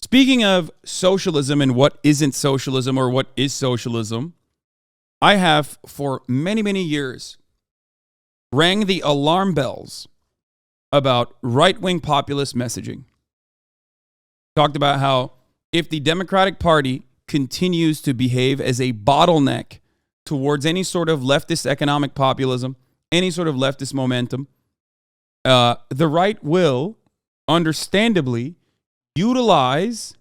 Speaking of socialism and what isn't socialism or what is socialism, I have for many, many years rang the alarm bells about right-wing populist messaging. Talked about how if the Democratic Party continues to behave as a bottleneck towards any sort of leftist economic populism, any sort of leftist momentum, the right will understandably utilize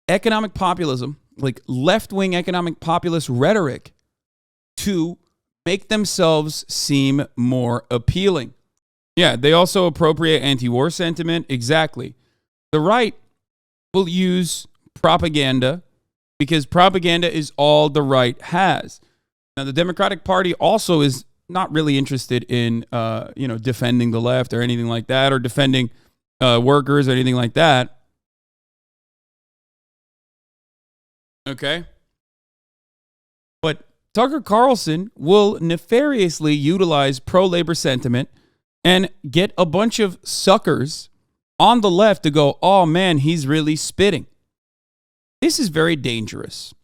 economic populism, like left-wing economic populist rhetoric, to make themselves seem more appealing. Yeah, they also appropriate anti-war sentiment. Exactly. The right will use propaganda because propaganda is all the right has. Now, the Democratic Party also is not really interested in, defending the left or anything like that, or defending workers or anything like that. Okay? But Tucker Carlson will nefariously utilize pro-labor sentiment and get a bunch of suckers on the left to go, oh man, he's really spitting. This is very dangerous.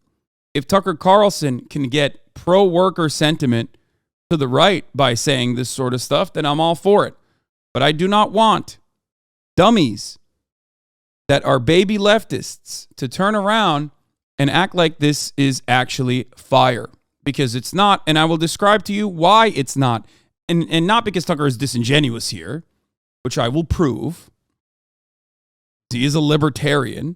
If Tucker Carlson can get pro-worker sentiment to the right by saying this sort of stuff, then I'm all for it. But I do not want dummies that are baby leftists to turn around and act like this is actually fire. Because it's not, and I will describe to you why it's not. And not because Tucker is disingenuous here, which I will prove. He is a libertarian.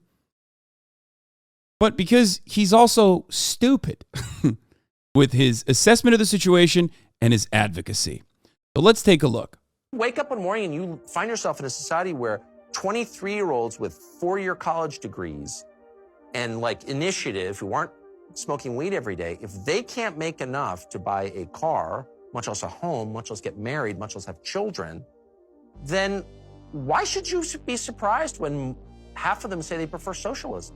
But because he's also stupid with his assessment of the situation and his advocacy. So let's take a look. Wake up one morning and you find yourself in a society where 23-year-olds with four-year college degrees and like initiative who aren't smoking weed every day, if they can't make enough to buy a car, much less a home, much less get married, much less have children, then why should you be surprised when half of them say they prefer socialism?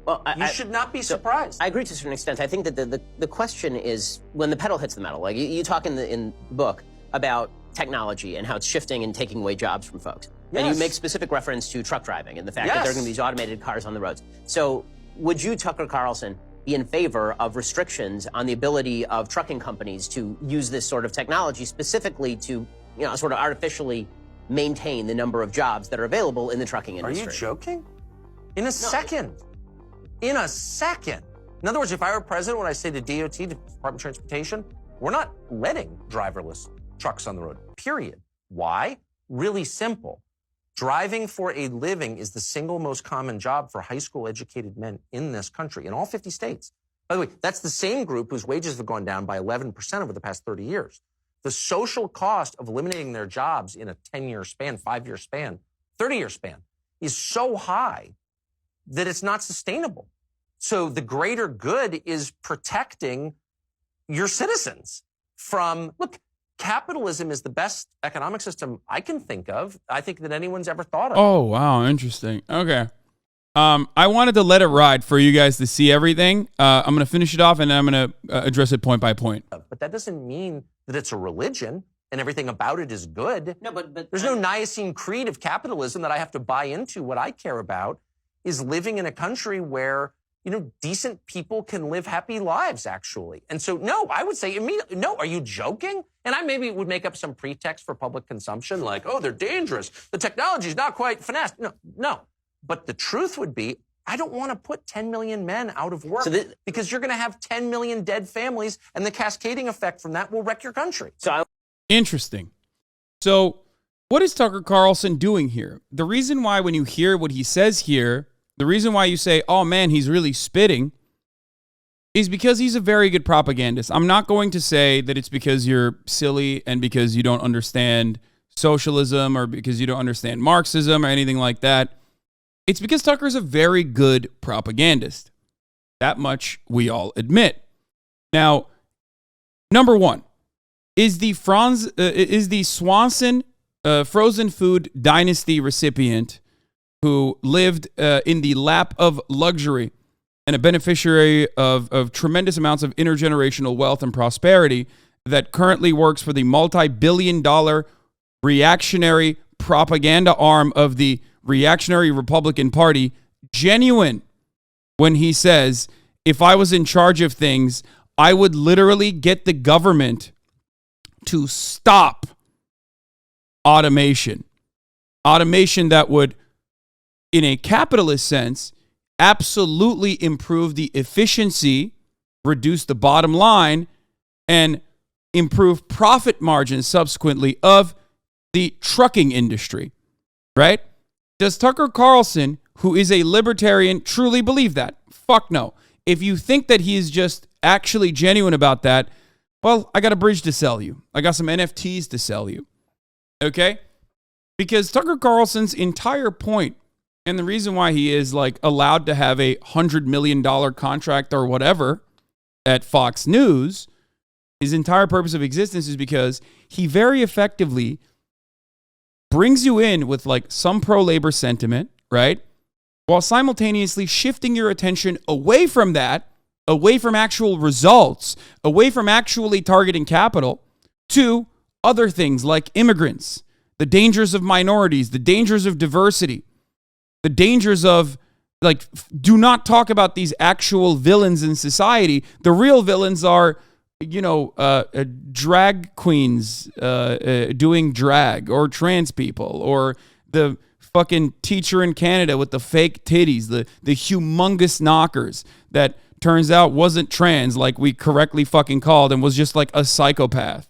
Well, you should not be surprised. I agree to a certain extent. I think that the question is when the pedal hits the metal. Like you talk in the book about technology and how it's shifting and taking away jobs from folks. Yes. And you make specific reference to truck driving and the fact that there are going to be these automated cars on the roads. So would you, Tucker Carlson, be in favor of restrictions on the ability of trucking companies to use this sort of technology specifically to, sort of artificially maintain the number of jobs that are available in the trucking industry? Are you joking? In a second. In a second. In other words, if I were president, when I say to DOT, the Department of Transportation, we're not letting driverless trucks on the road, period. Why? Really simple. Driving for a living is the single most common job for high school educated men in this country, in all 50 states. By the way, that's the same group whose wages have gone down by 11% over the past 30 years. The social cost of eliminating their jobs in a 10-year span, 5-year span, 30-year span is so high that it's not sustainable. So the greater good is protecting your citizens from, look, capitalism is the best economic system I can think of. I think that anyone's ever thought of. Oh, wow. Interesting. Okay. I wanted to let it ride for you guys to see everything. I'm going to finish it off and then I'm going to address it point by point. But that doesn't mean that it's a religion and everything about it is good. No, but there's no Nicene Creed of capitalism that I have to buy into. What I care about is living in a country where, decent people can live happy lives, actually. And so, no, I would say immediately, no, are you joking? And I maybe would make up some pretext for public consumption, like, oh, they're dangerous. The technology is not quite finessed. No. But the truth would be, I don't want to put 10 million men out of work because you're going to have 10 million dead families, and the cascading effect from that will wreck your country. Interesting. So what is Tucker Carlson doing here? The reason why when you hear what he says here, the reason why you say, oh man, he's really spitting, is because he's a very good propagandist. I'm not going to say that it's because you're silly and because you don't understand socialism or because you don't understand Marxism or anything like that. It's because Tucker's a very good propagandist. That much we all admit. Now, number one, is the Swanson frozen food dynasty recipient who lived in the lap of luxury and a beneficiary of tremendous amounts of intergenerational wealth and prosperity that currently works for the multi-billion-dollar reactionary propaganda arm of the reactionary Republican Party genuine when he says, if I was in charge of things, I would literally get the government to stop automation. Automation that would, in a capitalist sense, absolutely improve the efficiency, reduce the bottom line, and improve profit margins subsequently of the trucking industry, right? Does Tucker Carlson, who is a libertarian, truly believe that? Fuck no. If you think that he is just actually genuine about that, well, I got a bridge to sell you. I got some NFTs to sell you, okay? Because Tucker Carlson's entire point, and the reason why he is like allowed to have a $100 million contract or whatever at Fox News, his entire purpose of existence is because he very effectively brings you in with like some pro-labor sentiment, right? While simultaneously shifting your attention away from that, away from actual results, away from actually targeting capital, to other things like immigrants, the dangers of minorities, the dangers of diversity, the dangers of, like, do not talk about these actual villains in society. The real villains are, drag queens doing drag, or trans people, or the fucking teacher in Canada with the fake titties, the humongous knockers that turns out wasn't trans like we correctly fucking called and was just like a psychopath,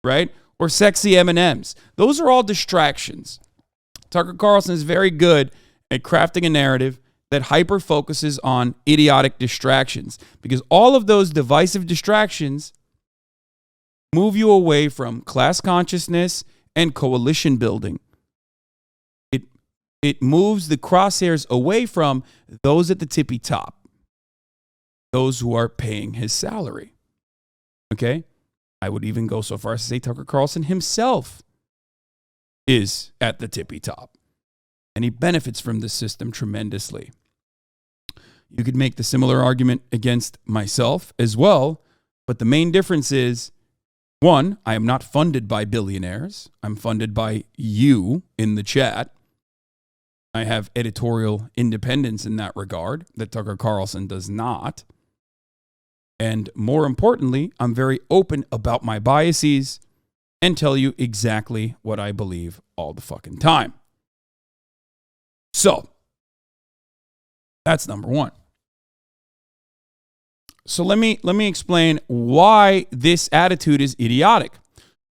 right? Or sexy M&Ms. Those are all distractions. Tucker Carlson is very good at crafting a narrative that hyper-focuses on idiotic distractions, because all of those divisive distractions move you away from class consciousness and coalition building. It moves the crosshairs away from those at the tippy top, those who are paying his salary. Okay? I would even go so far as to say Tucker Carlson himself is at the tippy top, and he benefits from this system tremendously. You could make the similar argument against myself as well, but the main difference is, one, I am not funded by billionaires. I'm funded by you in the chat. I have editorial independence in that regard that Tucker Carlson does not. And more importantly, I'm very open about my biases and tell you exactly what I believe all the fucking time. So, that's number one. So let me explain why this attitude is idiotic.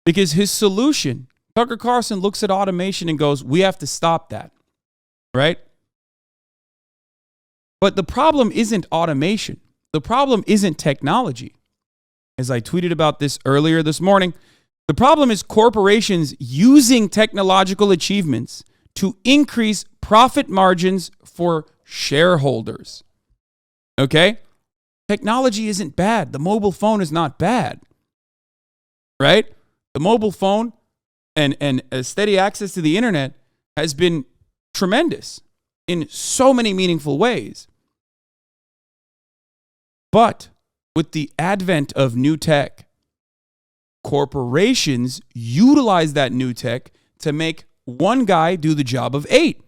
Because his solution, Tucker Carlson looks at automation and goes, we have to stop that. Right? But the problem isn't automation. The problem isn't technology. As I tweeted about this earlier this morning, the problem is corporations using technological achievements to increase profit margins for shareholders. Okay? Technology isn't bad. The mobile phone is not bad. Right? The mobile phone and steady access to the internet has been tremendous in so many meaningful ways. But with the advent of new tech, corporations utilize that new tech to make one guy do the job of 8.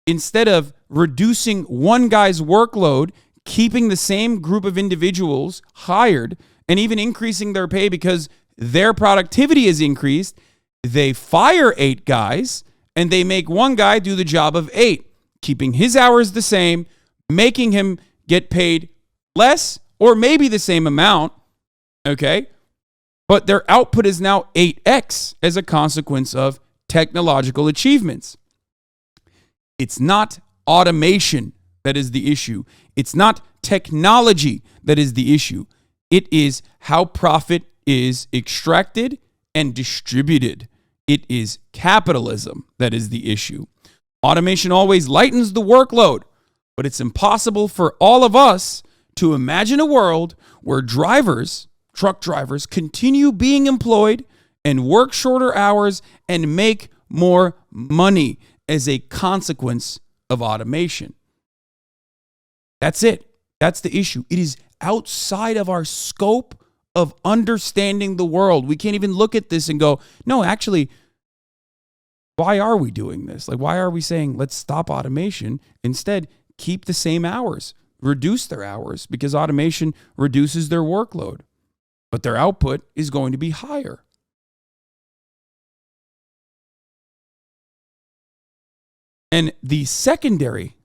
Instead of reducing one guy's workload, keeping the same group of individuals hired, and even increasing their pay because their productivity is increased, they fire 8 guys and they make one guy do the job of 8, keeping his hours the same, making him get paid less or maybe the same amount, okay? But their output is now 8x as a consequence of technological achievements. It's not automation that is the issue. It's not technology that is the issue. It is how profit is extracted and distributed. It is capitalism that is the issue. Automation always lightens the workload, but it's impossible for all of us to imagine a world where truck drivers, continue being employed and work shorter hours and make more money as a consequence of automation. That's it. That's the issue. It is outside of our scope of understanding the world. We can't even look at this and go, no, actually, why are we doing this? Like, why are we saying, let's stop automation? Instead, keep the same hours, reduce their hours, because automation reduces their workload, but their output is going to be higher. And the secondary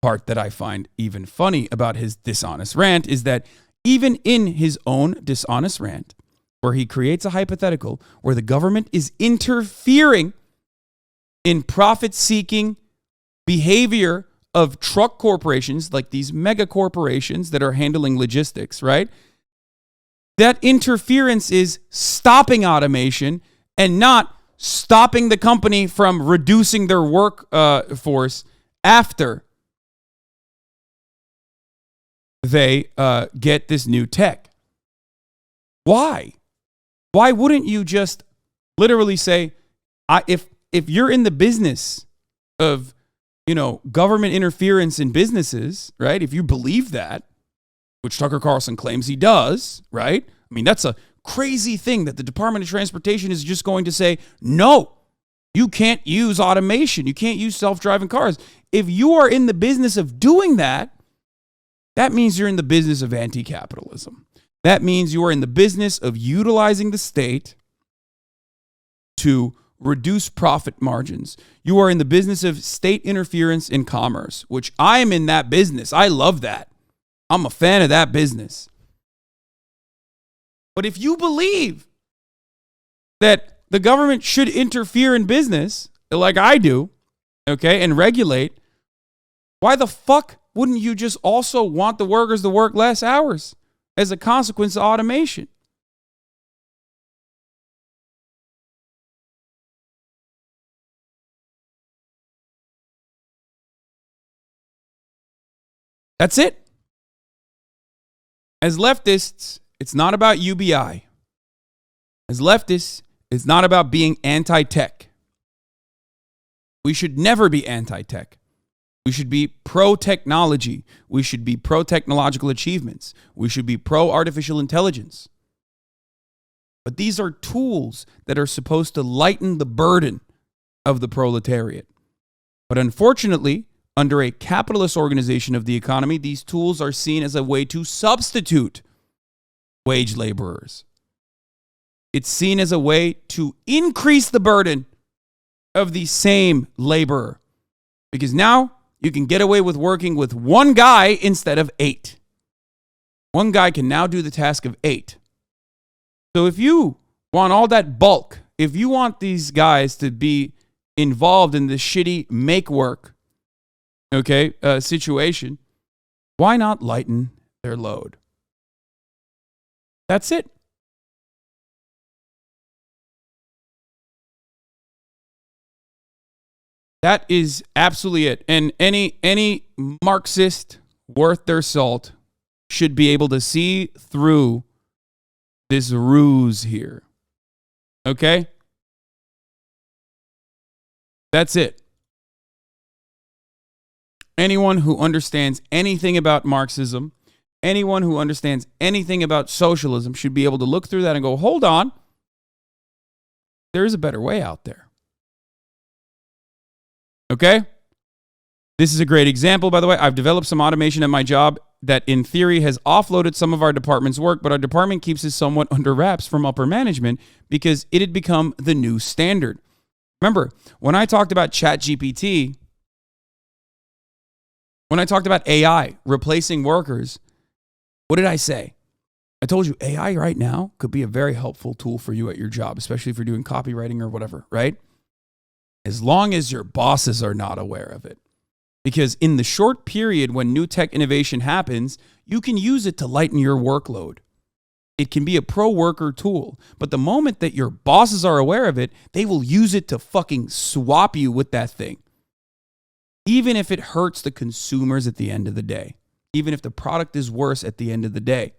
part that I find even funny about his dishonest rant is that even in his own dishonest rant, where he creates a hypothetical where the government is interfering in profit-seeking behavior of truck corporations, like these mega corporations that are handling logistics, right? That interference is stopping automation and not stopping the company from reducing their workforce after they get this new tech. Why? Why wouldn't you just literally say, if you're in the business of, government interference in businesses, right? If you believe that, which Tucker Carlson claims he does, right? I mean, that's a crazy thing that the Department of Transportation is just going to say, no, you can't use automation. You can't use self-driving cars. If you are in the business of doing that, that means you're in the business of anti-capitalism. That means you are in the business of utilizing the state to reduce profit margins. You are in the business of state interference in commerce, which I am in that business. I love that. I'm a fan of that business. But if you believe that the government should interfere in business, like I do, okay, and regulate, why the fuck wouldn't you just also want the workers to work less hours as a consequence of automation? That's it. As leftists, it's not about UBI. As leftists, it's not about being anti-tech. We should never be anti-tech. We should be pro-technology. We should be pro-technological achievements. We should be pro-artificial intelligence. But these are tools that are supposed to lighten the burden of the proletariat. But unfortunately, under a capitalist organization of the economy, these tools are seen as a way to substitute wage laborers. It's seen as a way to increase the burden of the same laborer. Because now you can get away with working with one guy instead of 8. One guy can now do the task of 8. So if you want all that bulk, if you want these guys to be involved in this shitty make work, situation, why not lighten their load? That's it. That is absolutely it. And any Marxist worth their salt should be able to see through this ruse here. Okay? That's it. Anyone who understands anything about Marxism, anyone who understands anything about socialism should be able to look through that and go, hold on, there is a better way out there. Okay? This is a great example, by the way. I've developed some automation at my job that in theory has offloaded some of our department's work, but our department keeps it somewhat under wraps from upper management because it had become the new standard. Remember, when I talked about ChatGPT, when I talked about AI replacing workers, what did I say? I told you AI right now could be a very helpful tool for you at your job, especially if you're doing copywriting or whatever, right? As long as your bosses are not aware of it. Because in the short period when new tech innovation happens, you can use it to lighten your workload. It can be a pro-worker tool. But the moment that your bosses are aware of it, they will use it to fucking swap you with that thing. Even if it hurts the consumers at the end of the day. Even if the product is worse at the end of the day.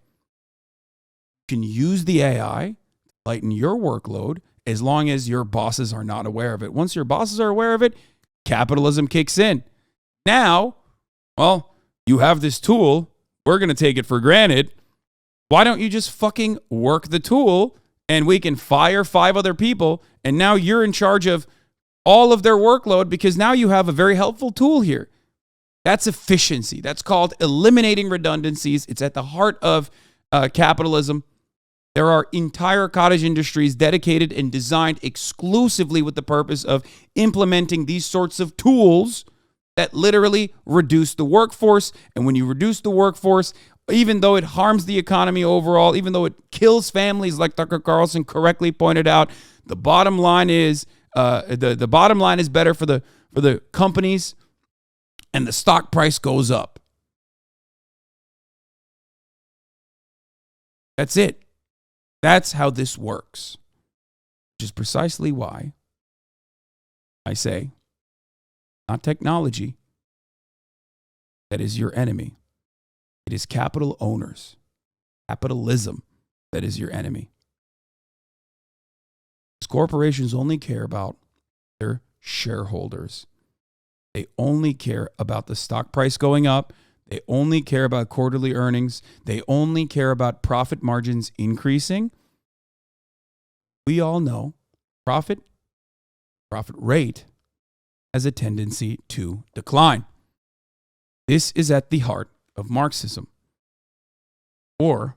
You can use the AI to lighten your workload as long as your bosses are not aware of it. Once your bosses are aware of it, capitalism kicks in. Now, well, you have this tool. We're going to take it for granted. Why don't you just fucking work the tool and we can fire 5 other people and now you're in charge of all of their workload because now you have a very helpful tool here. That's efficiency. That's called eliminating redundancies. It's at the heart of capitalism. There are entire cottage industries dedicated and designed exclusively with the purpose of implementing these sorts of tools that literally reduce the workforce. And when you reduce the workforce, even though it harms the economy overall, even though it kills families, like Tucker Carlson correctly pointed out, the bottom line is the bottom line is better for the companies, and the stock price goes up. That's it. That's how this works, which is precisely why I say, not technology that is your enemy. It is capital owners, capitalism that is your enemy. Because corporations only care about their shareholders. They only care about the stock price going up. They only care about quarterly earnings. They only care about profit margins increasing. We all know profit rate has a tendency to decline. This is at the heart of Marxism. Or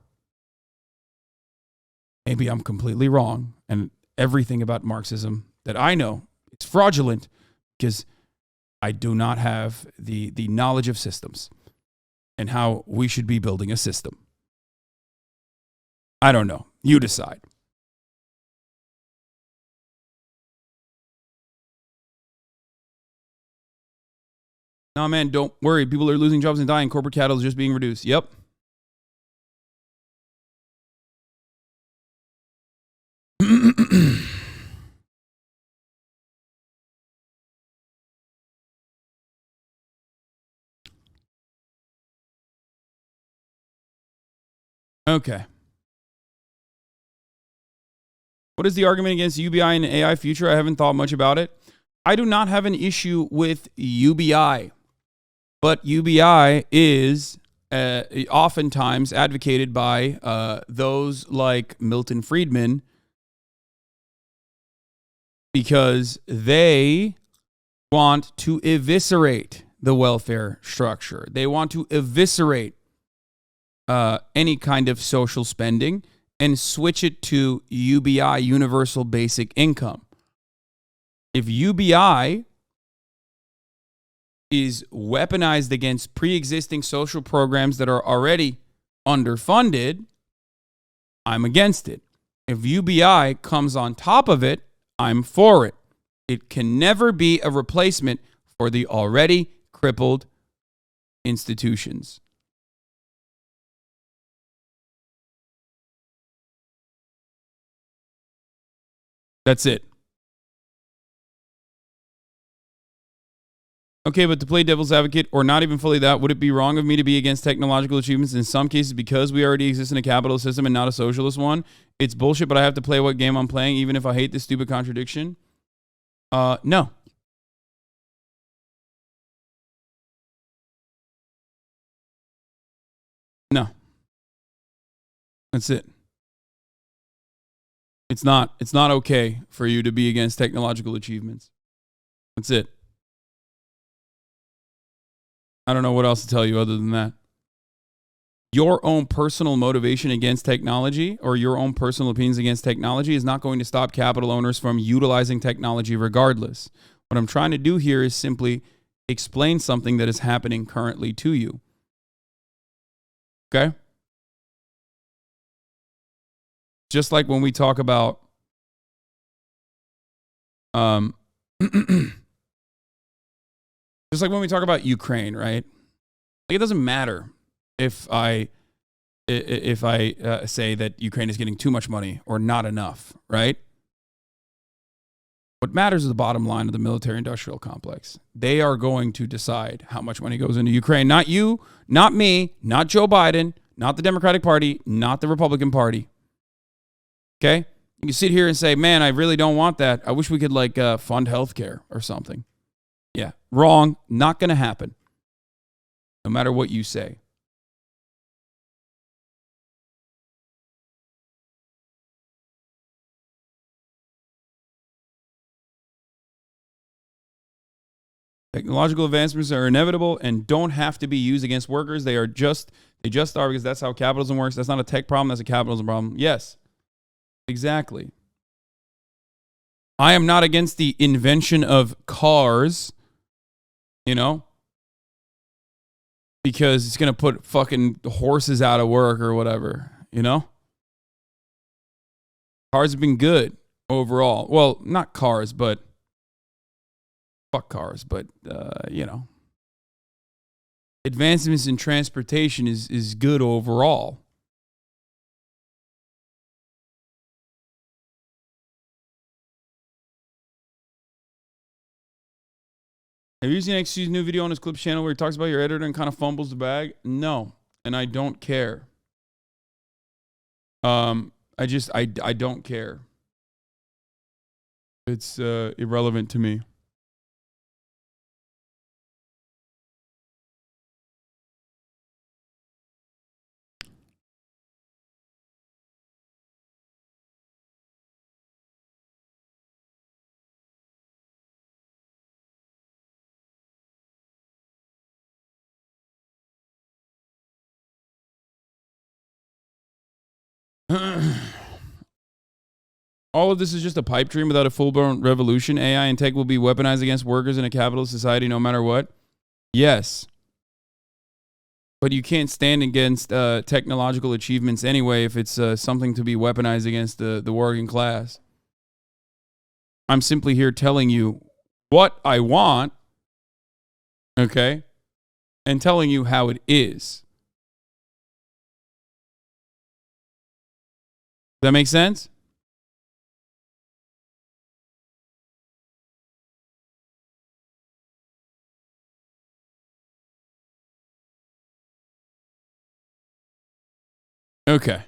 maybe I'm completely wrong, and everything about Marxism that I know, it's fraudulent because I do not have the knowledge of systems and how we should be building a system. I don't know. You decide. No, man, don't worry. People are losing jobs and dying. Corporate capital is just being reduced. Yep. Okay. What is the argument against UBI and AI future? I haven't thought much about it. I do not have an issue with UBI, but UBI is oftentimes advocated by those like Milton Friedman because they want to eviscerate the welfare structure. They want to eviscerate any kind of social spending and switch it to UBI, universal basic income. If UBI is weaponized against pre-existing social programs that are already underfunded, I'm against it. If UBI comes on top of it, I'm for it. It can never be a replacement for the already crippled institutions. That's it. Okay, but to play devil's advocate, or not even fully that, would it be wrong of me to be against technological achievements in some cases because we already exist in a capitalist system and not a socialist one? It's bullshit, but I have to play what game I'm playing, even if I hate this stupid contradiction. No. No. That's it. It's not okay for you to be against technological achievements. That's it. I don't know what else to tell you other than that. Your own personal motivation against technology or your own personal opinions against technology is not going to stop capital owners from utilizing technology regardless. What I'm trying to do here is simply explain something that is happening currently to you. Okay? Just like when we talk about just like when we talk about Ukraine, right? Like, it doesn't matter if I say that Ukraine is getting too much money or not enough, right? What matters is the bottom line of the military-industrial complex. They are going to decide how much money goes into Ukraine. Not you, not me, not Joe Biden, not the Democratic Party, not the Republican Party. Okay? You can sit here and say, man, I really don't want that. I wish we could fund healthcare or something. Yeah, wrong. Not going to happen. No matter what you say. Technological advancements are inevitable and don't have to be used against workers. They just are because that's how capitalism works. That's not a tech problem. That's a capitalism problem. Yes, exactly. I am not against the invention of cars, you know, because it's going to put fucking horses out of work or whatever, you know? Cars have been good overall. Well, not cars, but fuck cars, but, you know. Advancements in transportation is good overall. Have you seen XQ's new video on his Clips channel where he talks about your editor and kind of fumbles the bag? No, and I don't care. I don't care. It's irrelevant to me. All of this is just a pipe dream without a full-blown revolution. AI and tech will be weaponized against workers in a capitalist society no matter what. Yes. But you can't stand against technological achievements anyway if it's something to be weaponized against the working class. I'm simply here telling you what I want, okay, and telling you how it is. Does that make sense? Okay.